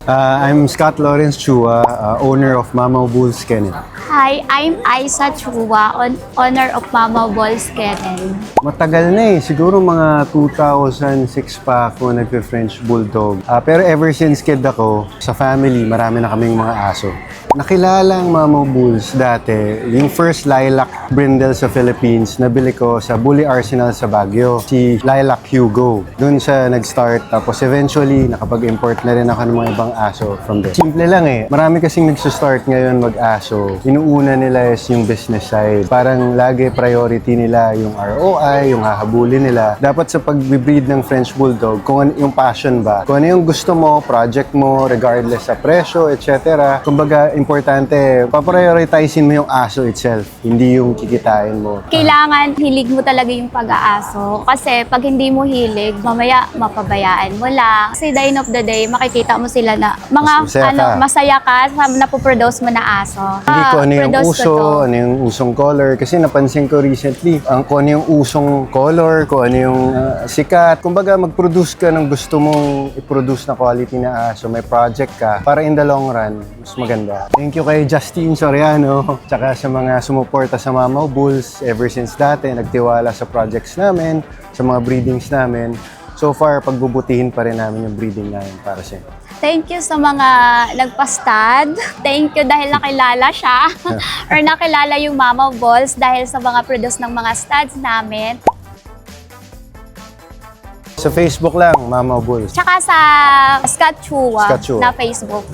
I'm Scott Lawrence Chua, owner of Mamaw Bulls Kennel. Hi, I'm Aisa Chua, owner of Mamaw Bulls Kennel. Matagal na siguro mga 2006 pa ako nagpe-French Bulldog. Pero ever since kid ako, sa family, marami na kaming mga aso. Nakilala ang Mamaw Bulls dati, yung first lilac brindle sa Philippines, nabili ko sa Bully Arsenal sa Baguio, si Lilac Hugo. Doon siya nag-start, tapos eventually nakapag-import na rin ako ng mga ibang aso from there. Simple lang marami kasing nagsa-start ngayon mag-aso. Inuuna nila is yung business side. Parang lagi priority nila yung ROI, yung hahabulin nila. Dapat sa pag-breed ng French Bulldog, kung ano yung passion ba, kung ano yung gusto mo, project mo, regardless sa presyo, etc. Kumbaga, importante, paprioritizein mo yung aso itself, hindi yung kikitain mo. Kailangan hilig mo talaga yung pag-aaso. Kasi pag hindi mo hilig, mamaya mapabayaan mo lang. Kasi the end of the day, makikita mo sila na masaya ka sa napoproduce mo na aso. Hindi ko ano yung Produce ko uso, to. ano yung usong color. Kasi napansin ko recently, kung ano yung usong color, kung ano yung sikat. Kumbaga, mag-produce ka ng gusto mong i-produce na quality na aso. May project ka para in the long run, mas maganda. Thank you kay Justine Soriano, tsaka sa mga sumuporta sa Mamaw Bulls. Ever since dati, nagtiwala sa projects namin, sa mga breedings namin. So far, pagbubutihin pa rin namin yung breeding namin para sa inyo. Thank you sa mga nagpastad. Thank you dahil nakilala siya. Or nakilala yung Mamaw Bulls dahil sa mga produce ng mga studs namin. Sa Facebook lang, Mamaw Bulls. Tsaka sa Scott Chua Scott Chua. na Facebook.